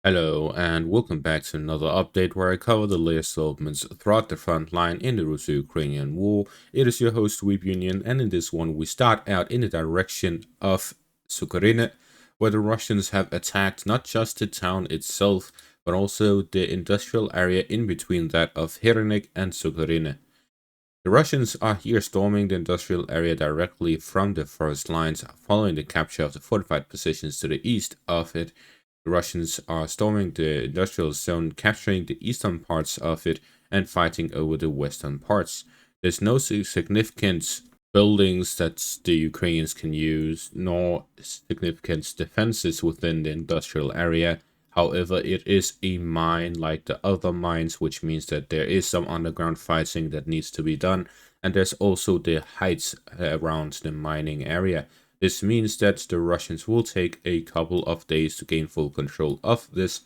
Hello and welcome back to another update where I cover the latest developments throughout the front line in the Russo-Ukrainian war. It is your host Weeb Union, and in this one we start out in the direction of Sukhar, where the Russians have attacked not just the town itself, but also the industrial area in between that of Hrynik and Sukhar. The Russians are here storming the industrial area directly from the forest lines following the capture of the fortified positions to the east of it. The Russians are storming the industrial zone, capturing the eastern parts of it and fighting over the western parts. There's no significant buildings that the Ukrainians can use, nor significant defenses within the industrial area. However, it is a mine like the other mines, which means that there is some underground fighting that needs to be done, and there's also the heights around the mining area. This means that the Russians will take a couple of days to gain full control of this.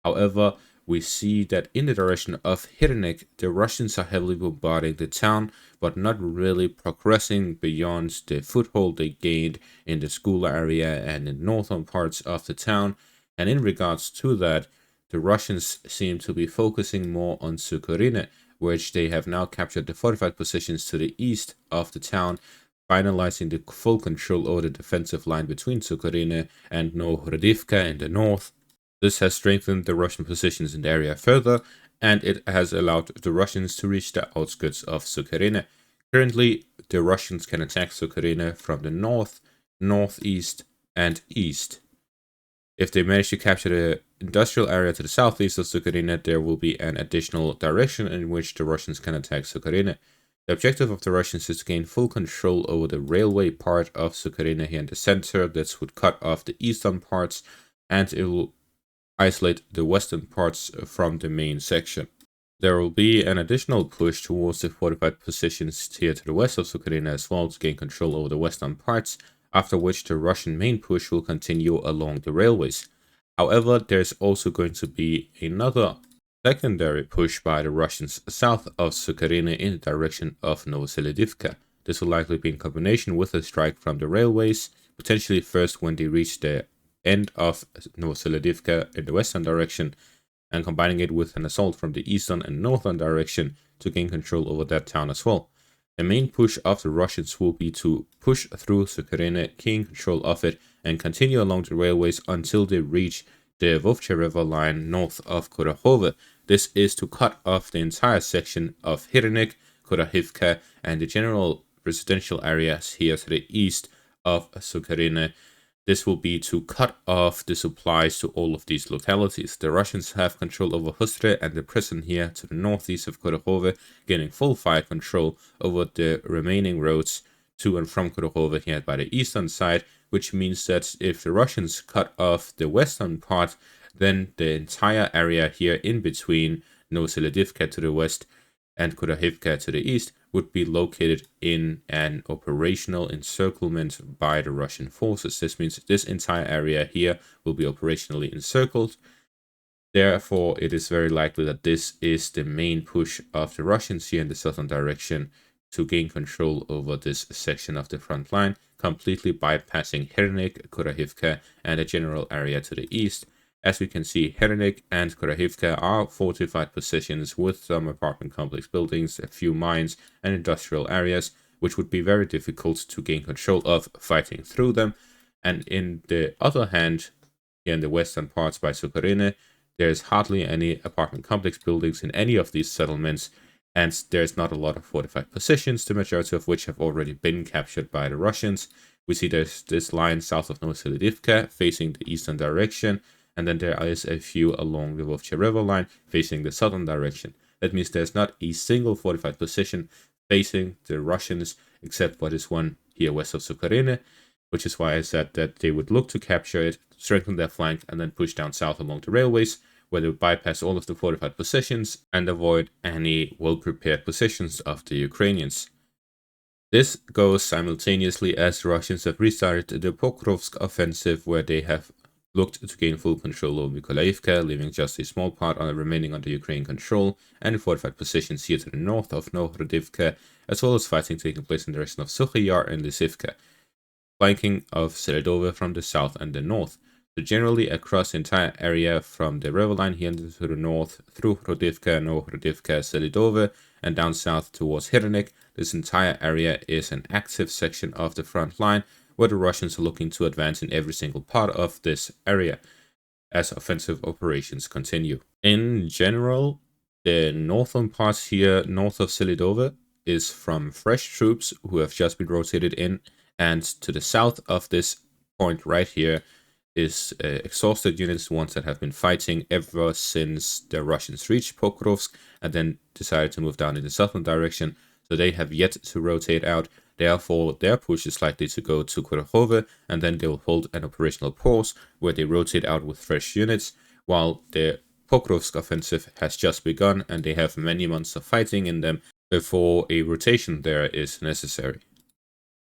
However, we see that in the direction of Hrynik, the Russians are heavily bombarding the town, but not really progressing beyond the foothold they gained in the school area and in northern parts of the town. And in regards to that, the Russians seem to be focusing more on Sukhar, which they have now captured the fortified positions to the east of the town, finalizing the full control over the defensive line between Sukhar and Novohradivka in the north. This has strengthened the Russian positions in the area further, and it has allowed the Russians to reach the outskirts of Sukhar. Currently, the Russians can attack Sukhar from the north, northeast, and east. If they manage to capture the industrial area to the southeast of Sukhar, there will be an additional direction in which the Russians can attack Sukhar. The objective of the Russians is to gain full control over the railway part of Sukhar here in the center. This would cut off the eastern parts, and it will isolate the western parts from the main section. There will be an additional push towards the fortified positions here to the west of Sukhar as well to gain control over the western parts, after which the Russian main push will continue along the railways. However, there's also going to be another secondary push by the Russians south of Sukhar in the direction of Novoselidivka. This will likely be in combination with a strike from the railways, potentially first when they reach the end of Novoselidivka in the western direction, and combining it with an assault from the eastern and northern direction to gain control over that town as well. The main push of the Russians will be to push through Sukhar, gain control of it, and continue along the railways until they reach the Vovcha River line north of Kurakhove. This is to cut off the entire section of Hrynik, Kurahivka, and the general residential areas here to the east of Sukhar. This will be to cut off the supplies to all of these localities. The Russians have control over Hustre and the prison here to the northeast of Kurakhove, gaining full fire control over the remaining roads to and from Kurakhove here by the eastern side, which means that if the Russians cut off the western part, then the entire area here in between Novoselidivka to the west and Kurahivka to the east would be located in an operational encirclement by the Russian forces. This means this entire area here will be operationally encircled. Therefore, it is very likely that this is the main push of the Russians here in the southern direction to gain control over this section of the front line, completely bypassing Hrynik, Kurahivka, and the general area to the east. As we can see, Hrynik and Kurahivka are fortified positions with some apartment complex buildings, a few mines, and industrial areas, which would be very difficult to gain control of fighting through them. And in the other hand, in the western parts by Sukhar, there's hardly any apartment complex buildings in any of these settlements, and there's not a lot of fortified positions, the majority of which have already been captured by the Russians. We see there's this line south of Novoselidivka facing the eastern direction, and then there is a few along the Vovcha River line facing the southern direction. That means there's not a single fortified position facing the Russians except for this one here west of Sukhar, which is why I said that they would look to capture it, strengthen their flank, and then push down south along the railways, where they would bypass all of the fortified positions and avoid any well-prepared positions of the Ukrainians. This goes simultaneously as the Russians have restarted the Pokrovsk offensive, where they have looked to gain full control over Mykolaiivka, leaving just a small part remaining under Ukrainian control, and fortified positions here to the north of Novohradivka, as well as fighting taking place in the direction of Sukhar and Lysivka, flanking of Seledove from the south and the north. So generally across the entire area from the river line here to the north, through Rodivka, Novorodivka, Selidove, and down south towards Hrenek, this entire area is an active section of the front line where the Russians are looking to advance in every single part of this area as offensive operations continue. In general, the northern parts here, north of Selidove, is from fresh troops who have just been rotated in, and to the south of this point right here is exhausted units, ones that have been fighting ever since the Russians reached Pokrovsk and then decided to move down in the southern direction. So they have yet to rotate out. Therefore, their push is likely to go to Kurakhove, and then they will hold an operational pause where they rotate out with fresh units, while the Pokrovsk offensive has just begun and they have many months of fighting in them before a rotation there is necessary.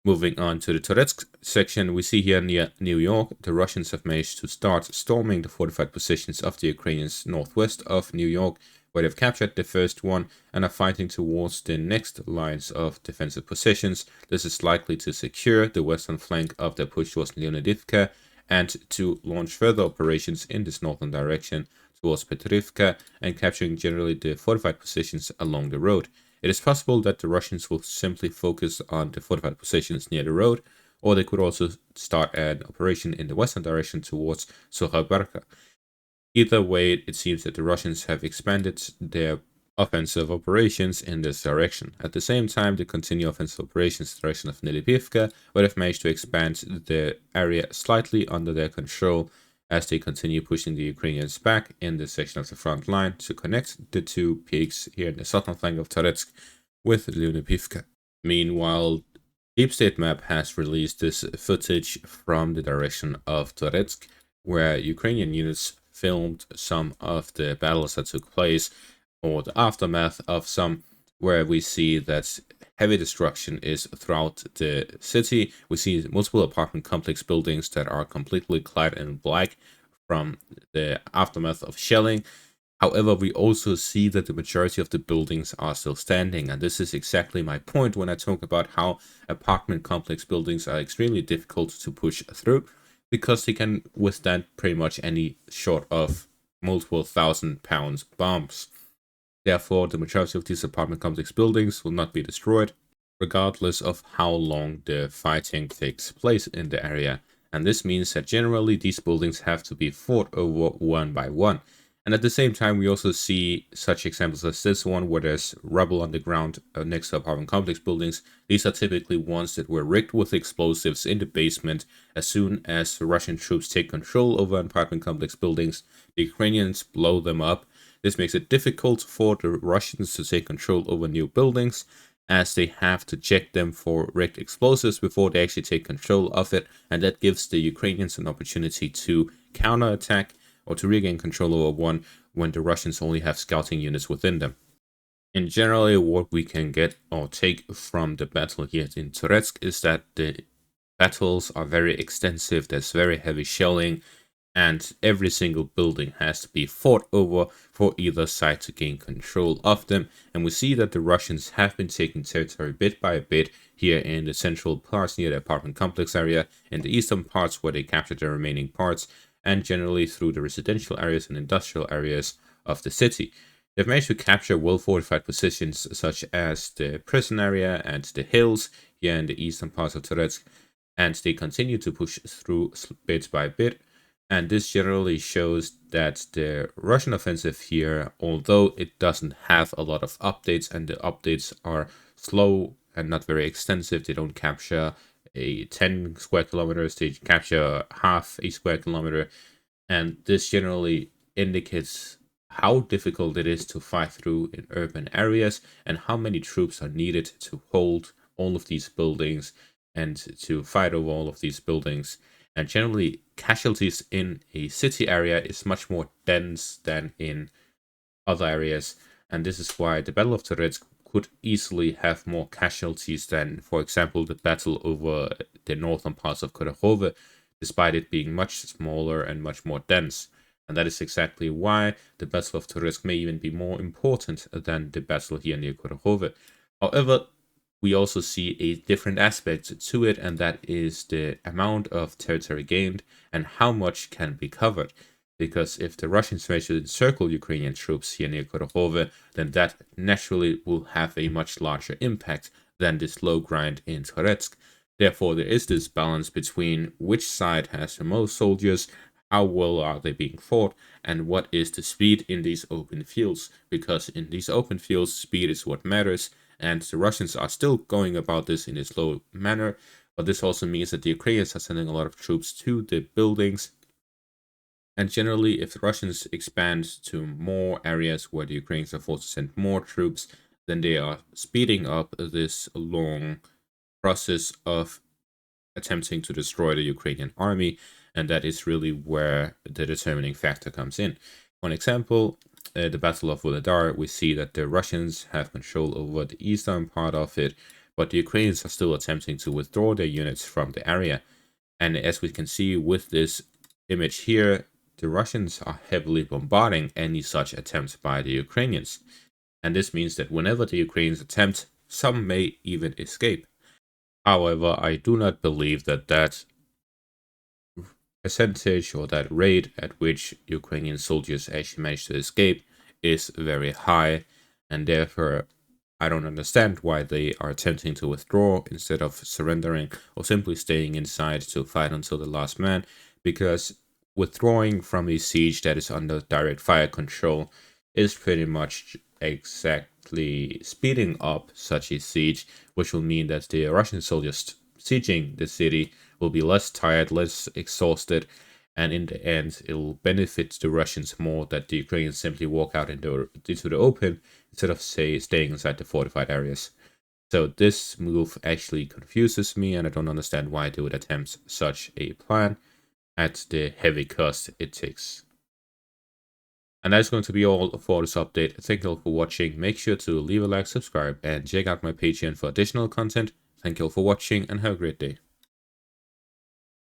Moving on to the Toretsk section, we see here near New York, the Russians have managed to start storming the fortified positions of the Ukrainians northwest of New York, where they've captured the first one and are fighting towards the next lines of defensive positions. This is likely to secure the western flank of their push towards Leonidivka and to launch further operations in this northern direction towards Petrivka and capturing generally the fortified positions along the road. It is possible that the Russians will simply focus on the fortified positions near the road, or they could also start an operation in the western direction towards Sukhar. Either way, it seems that the Russians have expanded their offensive operations in this direction. At the same time, they continue offensive operations in the direction of Nelipivka, where they've managed to expand the area slightly under their control as they continue pushing the Ukrainians back in this section of the front line to connect the two peaks here in the southern flank of Toretsk with Leonidivka. Meanwhile, Deep State Map has released this footage from the direction of Toretsk, where Ukrainian units filmed some of the battles that took place, or the aftermath of some, where we see that heavy destruction is throughout the city. We see multiple apartment complex buildings that are completely clad in black from the aftermath of shelling. However, we also see that the majority of the buildings are still standing, and this is exactly my point when I talk about how apartment complex buildings are extremely difficult to push through, because they can withstand pretty much any sort of multiple £1,000 bombs. Therefore, the majority of these apartment complex buildings will not be destroyed, regardless of how long the fighting takes place in the area. And this means that generally these buildings have to be fought over one by one. And at the same time, we also see such examples as this one, where there's rubble on the ground next to apartment complex buildings. These are typically ones that were rigged with explosives in the basement. As soon as Russian troops take control over apartment complex buildings, the Ukrainians blow them up. This makes it difficult for the Russians to take control over new buildings, as they have to check them for rigged explosives before they actually take control of it, and that gives the Ukrainians an opportunity to counterattack or to regain control over one when the Russians only have scouting units within them. In general, what we can get or take from the battle here in Toretsk is that the battles are very extensive, there's very heavy shelling, and every single building has to be fought over for either side to gain control of them. And we see that the Russians have been taking territory bit by bit here in the central parts near the apartment complex area, in the eastern parts where they captured the remaining parts, and generally through the residential areas and industrial areas of the city. They've managed to capture well-fortified positions such as the prison area and the hills here in the eastern parts of Toretsk, and they continue to push through bit by bit. And this generally shows that the Russian offensive here, although it doesn't have a lot of updates, and the updates are slow and not very extensive, they don't capture a 10 square kilometers, they capture half a square kilometer. And this generally indicates how difficult it is to fight through in urban areas and how many troops are needed to hold all of these buildings and to fight over all of these buildings. And generally, casualties in a city area is much more dense than in other areas. And this is why the Battle of Toretsk could easily have more casualties than, for example, the battle over the northern parts of Kurakhove, despite it being much smaller and much more dense. And that is exactly why the Battle of Toretsk may even be more important than the battle here near Kurakhove. However, we also see a different aspect to it, and that is the amount of territory gained and how much can be covered. Because if the Russians manage to encircle Ukrainian troops here near Korohove, then that naturally will have a much larger impact than the slow grind in Toretsk. Therefore, there is this balance between which side has the most soldiers, how well are they being fought, and what is the speed in these open fields. Because in these open fields, speed is what matters, and the Russians are still going about this in a slow manner. But this also means that the Ukrainians are sending a lot of troops to the buildings. And generally, if the Russians expand to more areas where the Ukrainians are forced to send more troops, then they are speeding up this long process of attempting to destroy the Ukrainian army, and that is really where the determining factor comes in. For example, the Battle of Vuhledar, we see that the Russians have control over the eastern part of it, but the Ukrainians are still attempting to withdraw their units from the area. And as we can see with this image here, the Russians are heavily bombarding any such attempts by the Ukrainians. And this means that whenever the Ukrainians attempt, some may even escape. However, I do not believe that that percentage or that rate at which Ukrainian soldiers actually manage to escape is very high, and therefore I don't understand why they are attempting to withdraw instead of surrendering or simply staying inside to fight until the last man, because withdrawing from a siege that is under direct fire control is pretty much exactly speeding up such a siege, which will mean that the Russian soldiers sieging the city will be less tired, less exhausted, and in the end, it will benefit the Russians more that the Ukrainians simply walk out into the open instead of, say, staying inside the fortified areas. So this move actually confuses me, and I don't understand why they would attempt such a plan at the heavy cost it takes. And that's going to be all for this update. Thank you all for watching. Make sure to leave a like, subscribe, and check out my Patreon for additional content. Thank you all for watching, and have a great day.